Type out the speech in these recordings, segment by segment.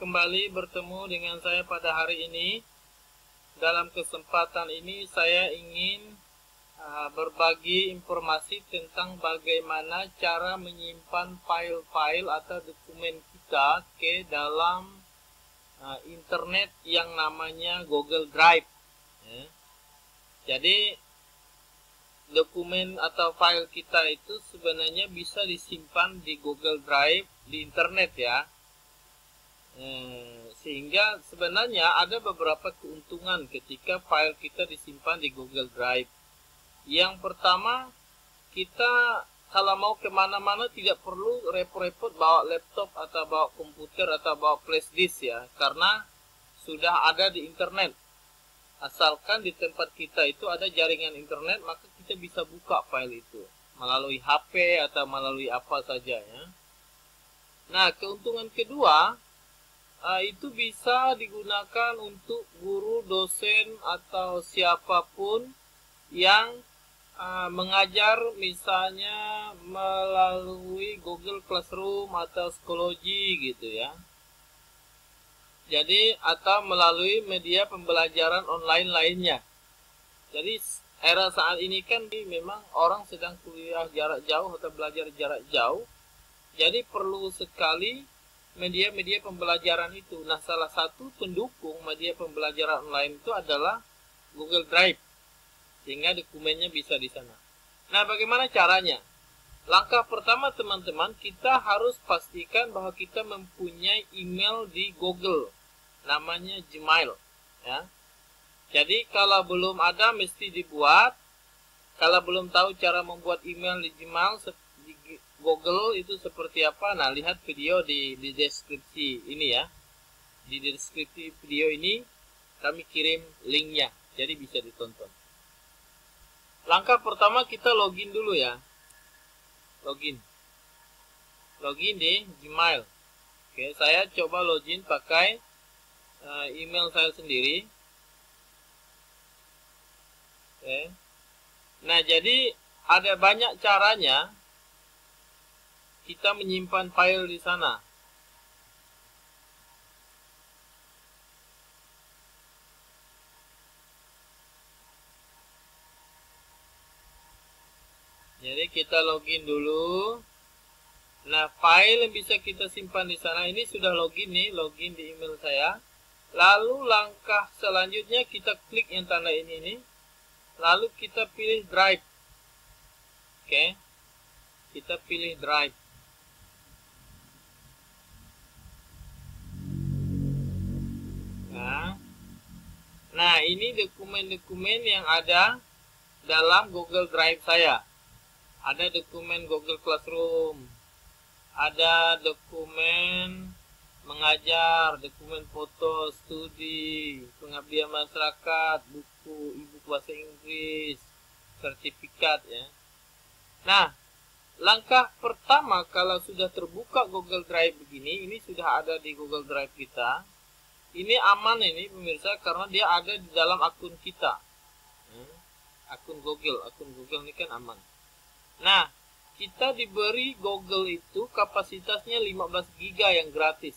kembali bertemu dengan saya pada hari ini. Dalam kesempatan ini saya ingin berbagi informasi tentang bagaimana cara menyimpan file-file atau dokumen kita ke dalam internet yang namanya Google Drive. Jadi dokumen atau file kita itu sebenarnya bisa disimpan di Google Drive di internet ya. Sehingga sebenarnya ada beberapa keuntungan ketika file kita disimpan di Google Drive. Yang pertama, kita kalau mau kemana-mana tidak perlu repot-repot bawa laptop atau bawa komputer atau bawa flash disk ya, karena sudah ada di internet. Asalkan di tempat kita itu ada jaringan internet, maka kita bisa buka file itu melalui HP atau melalui apa saja ya. Nah, keuntungan kedua, itu bisa digunakan untuk guru, dosen, atau siapapun yang mengajar misalnya melalui Google Classroom atau Schoology gitu ya. Jadi atau melalui media pembelajaran online lainnya. Jadi era saat ini kan memang orang sedang kuliah jarak jauh atau belajar jarak jauh. Jadi perlu sekali media-media pembelajaran itu. Nah, salah satu pendukung media pembelajaran online itu adalah Google Drive, sehingga dokumennya bisa di sana. Nah, bagaimana caranya? Langkah pertama teman-teman, kita harus pastikan bahwa kita mempunyai email di Google, namanya Gmail ya. Jadi kalau belum ada mesti dibuat. Kalau belum tahu cara membuat email di Gmail di Google itu seperti apa, nah lihat video di deskripsi ini ya. Di deskripsi video ini kami kirim linknya, jadi bisa ditonton. Langkah pertama kita login dulu ya. Login di Gmail. Oke, saya coba login pakai email saya sendiri. Oke. Nah, jadi ada banyak caranya kita menyimpan file di sana. Jadi kita login dulu. Nah, file yang bisa kita simpan di sana ini sudah login nih, login di email saya. Lalu langkah selanjutnya kita klik yang tanda ini nih. Lalu kita pilih Drive. Oke. Kita pilih Drive. Nah, ini dokumen-dokumen yang ada dalam Google Drive saya. Ada dokumen Google Classroom, ada dokumen mengajar, dokumen foto, studi, pengabdian masyarakat, buku, e-book bahasa Inggris, sertifikat ya. Nah, langkah pertama kalau sudah terbuka Google Drive begini, ini sudah ada di Google Drive kita. Ini aman ini pemirsa karena dia ada di dalam akun kita. Akun Google ini kan aman. Nah, kita diberi Google itu kapasitasnya 15 GB yang gratis.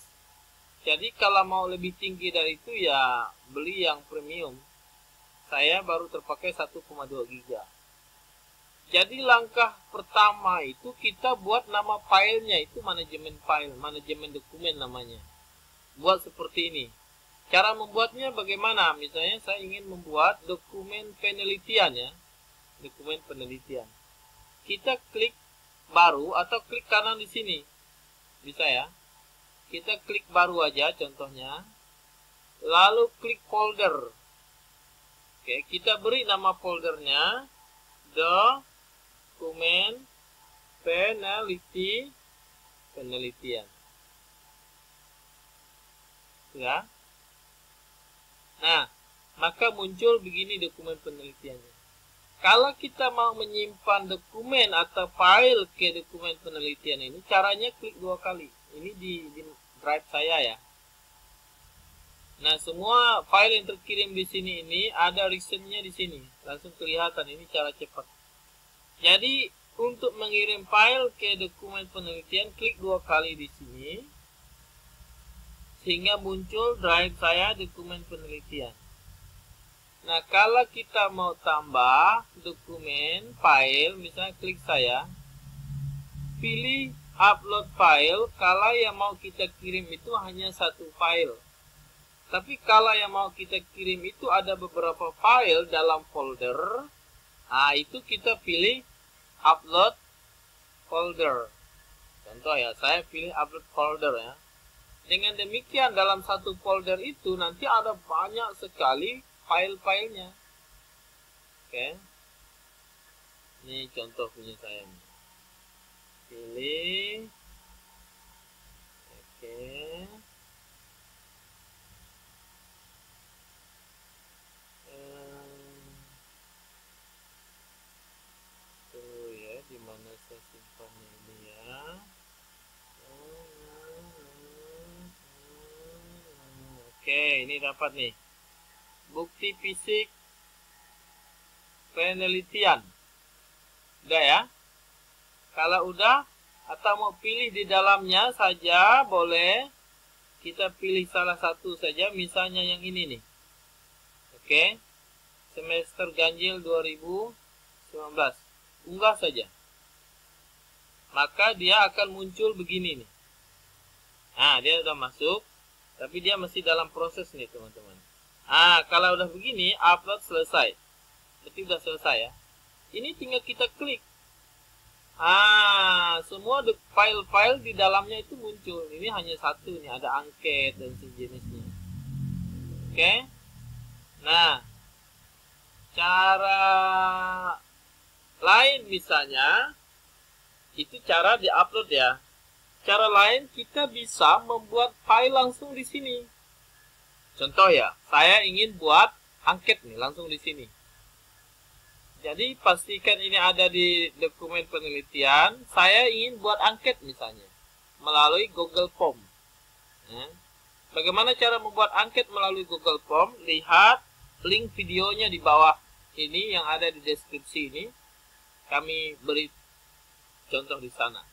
Jadi kalau mau lebih tinggi dari itu ya beli yang premium. Saya baru terpakai 1,2 GB. Jadi langkah pertama itu kita buat nama filenya itu manajemen file, manajemen dokumen namanya. Buat seperti ini. Cara membuatnya bagaimana? Misalnya saya ingin membuat dokumen penelitian ya. Dokumen penelitian. Kita klik baru atau klik kanan di sini. Bisa ya. Kita klik baru aja contohnya. Lalu klik folder. Oke, kita beri nama foldernya dokumen penelitian. Ya. Nah, maka muncul begini dokumen penelitiannya. Kalau kita mau menyimpan dokumen atau file ke dokumen penelitian ini, caranya klik 2 kali. Ini di drive saya ya. Nah, semua file yang terkirim di sini ini ada recentnya di sini. Langsung kelihatan, ini cara cepat. Jadi, untuk mengirim file ke dokumen penelitian, klik 2 kali di sini. sehingga muncul drive saya dokumen penelitian. Nah, kalau kita mau tambah dokumen, file, misalnya klik saya, pilih upload file. Kalau yang mau kita kirim itu hanya satu file. Tapi kalau yang mau kita kirim itu ada beberapa file dalam folder, nah itu kita pilih upload folder. Contoh ya, saya pilih upload folder ya. Dengan demikian dalam satu folder itu nanti ada banyak sekali file-filenya. Oke. Ini contoh punya saya nih. Pilih. Oke. Tuh ya, di mana saya simpannya ini ya. Oke, ini dapat nih. Bukti fisik penelitian. Udah ya? Kalau udah atau mau pilih di dalamnya saja boleh. Kita pilih salah satu saja, misalnya yang ini nih. Oke. Semester ganjil 2019. Unggah saja. Maka dia akan muncul begini nih. Nah, dia udah masuk, tapi dia masih dalam proses nih, teman-teman. Nah, kalau udah begini, upload selesai. Berarti udah selesai ya. Ini tinggal kita klik. Semua file-file di dalamnya itu muncul. Ini hanya satu nih, ada angket dan sejenisnya. Oke. Nah, cara lain misalnya, itu cara di-upload ya. Cara lain kita bisa membuat file langsung di sini. Contoh ya, saya ingin buat angket nih langsung di sini. Jadi pastikan ini ada di dokumen penelitian. Saya ingin buat angket misalnya melalui Google Form. Bagaimana cara membuat angket melalui Google Form? Lihat link videonya di bawah ini yang ada di deskripsi ini. Kami beri contoh di sana.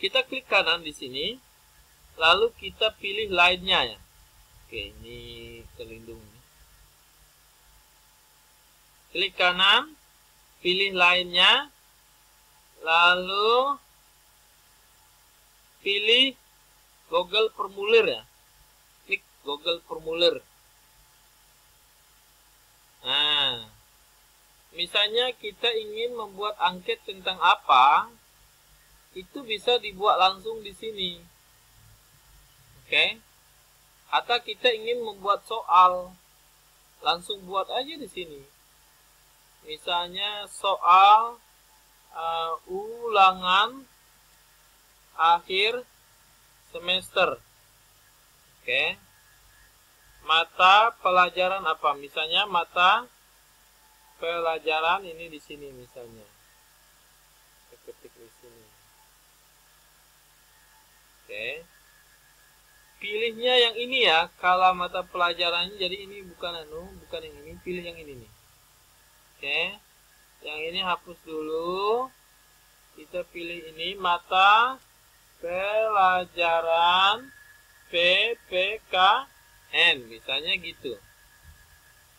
Kita klik kanan di sini, lalu kita pilih lainnya ya. Oke, ini terlindung. Klik kanan, pilih lainnya, lalu pilih Google Formulir ya. Klik Google Formulir. Nah, misalnya kita ingin membuat angket tentang apa, itu bisa dibuat langsung di sini. Oke. Atau kita ingin membuat soal, langsung buat aja di sini. Misalnya soal ulangan akhir semester. Oke. Mata pelajaran apa? Misalnya mata pelajaran ini di sini misalnya. Ketik di sini. Oke. Pilihnya yang ini ya. Kalau mata pelajarannya jadi ini bukan bukan yang ini, pilih yang ini nih. Oke. Yang ini hapus dulu. Kita pilih ini mata pelajaran PPKN misalnya gitu.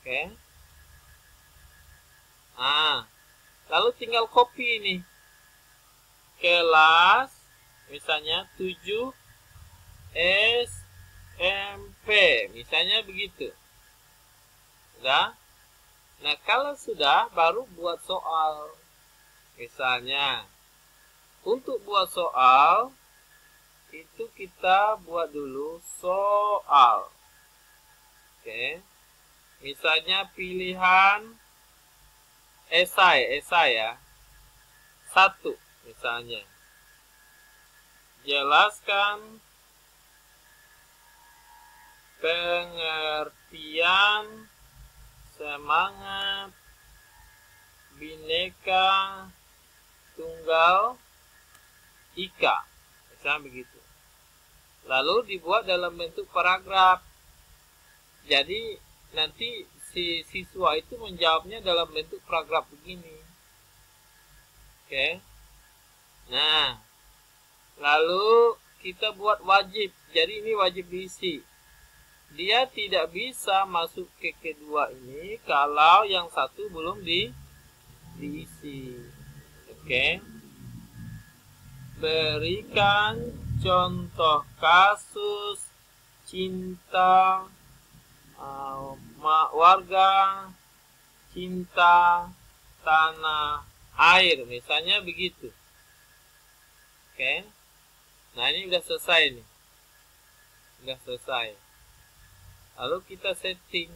Oke. Lalu tinggal copy ini. Kelas misalnya 7 SMP misalnya begitu. Sudah? Nah, kalau sudah baru buat soal. Misalnya untuk buat soal itu kita buat dulu soal. Oke. Misalnya pilihan esai ya. 1 misalnya. Jelaskan pengertian semangat Bhinneka Tunggal Ika. Misalnya begitu. Lalu dibuat dalam bentuk paragraf. Jadi nanti si siswa itu menjawabnya dalam bentuk paragraf begini. Oke. Nah, lalu kita buat wajib jadi ini wajib diisi. Dia tidak bisa masuk ke kedua ini kalau yang satu belum diisi. Oke. Berikan contoh kasus cinta warga cinta tanah air, misalnya begitu. Oke. Nah, ini udah selesai nih. Udah selesai. Lalu kita setting.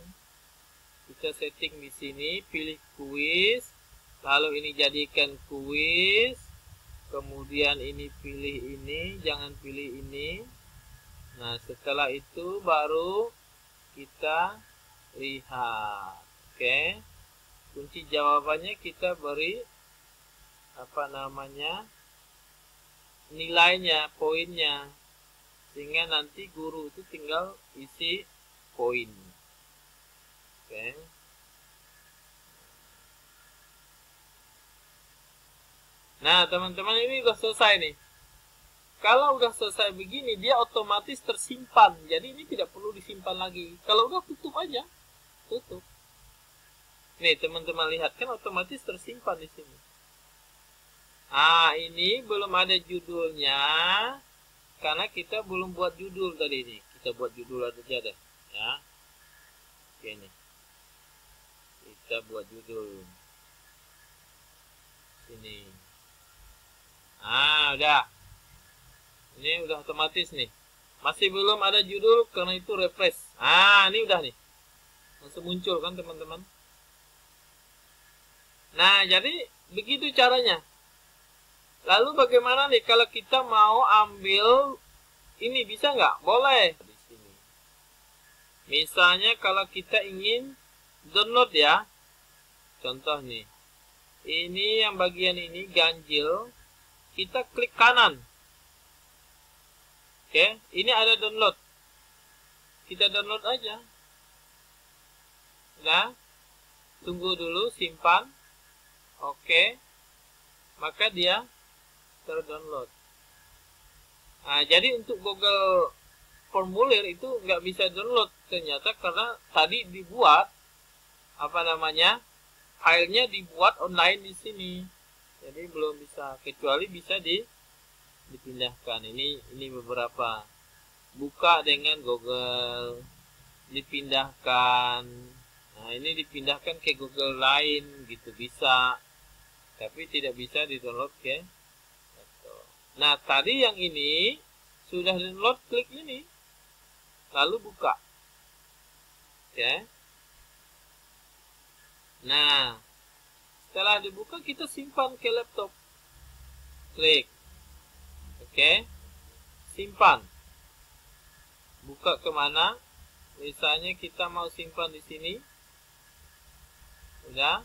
Kita setting di sini, pilih kuis. Lalu ini jadikan kuis. Kemudian ini pilih ini, jangan pilih ini. Nah, setelah itu baru kita lihat. Oke. Kunci jawabannya kita beri nilainya, poinnya, sehingga nanti guru itu tinggal isi poin. Oke. Nah, teman-teman, ini udah selesai nih. Kalau udah selesai begini, dia otomatis tersimpan. Jadi ini tidak perlu disimpan lagi. Kalau udah, tutup aja. Tutup. Nih, teman-teman lihat, kan otomatis tersimpan di sini. Nah, ini belum ada judulnya karena kita belum buat judul tadi ini. Kita buat judul aja deh, ya. Oke nih. Kita buat judul. Sini. Ah, udah. Ini udah otomatis nih. Masih belum ada judul karena itu refresh. Ah, ini udah nih. Langsung muncul kan, teman-teman. Nah, jadi begitu caranya. Lalu bagaimana nih kalau kita mau ambil ini, bisa nggak? Boleh di sini. Misalnya kalau kita ingin download ya. Contoh nih. Ini yang bagian ini ganjil. Kita klik kanan. Oke, ini ada download. Kita download aja. Nah, tunggu dulu, simpan. Oke. Maka dia terdownload. Nah, jadi untuk Google formulir itu nggak bisa download ternyata karena tadi dibuat filenya dibuat online di sini. Jadi belum bisa, kecuali bisa dipindahkan. Ini beberapa. Buka dengan Google, dipindahkan. Nah, ini dipindahkan ke Google lain gitu bisa. Tapi tidak bisa di-download ke. Nah, tadi yang ini sudah download, klik ini. Lalu buka. Oke. Nah, setelah dibuka kita simpan ke laptop. Klik. Oke. Simpan. Buka kemana? Misalnya kita mau simpan di sini. Udah.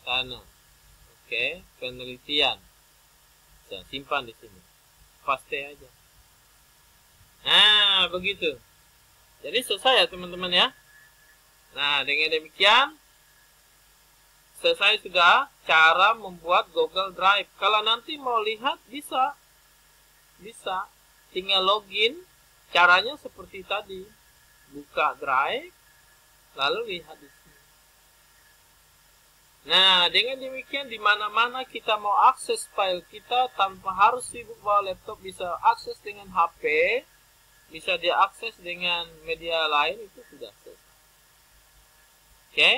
Sana. Oke, penelitian. Bisa simpan di sini. Paste aja. Nah, begitu. Jadi selesai ya, teman-teman ya. Nah, dengan demikian selesai sudah cara membuat Google Drive. Kalau nanti mau lihat bisa. Bisa. Tinggal login. Caranya seperti tadi. Buka Drive. Lalu lihat di sini. Nah, dengan demikian di mana-mana kita mau akses file kita tanpa harus sibuk bawa laptop, bisa akses dengan HP, bisa diakses dengan media lain, itu sudah selesai. Oke,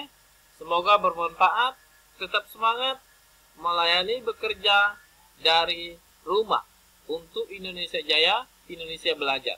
semoga bermanfaat. Tetap semangat melayani, bekerja dari rumah untuk Indonesia Jaya, Indonesia Belajar.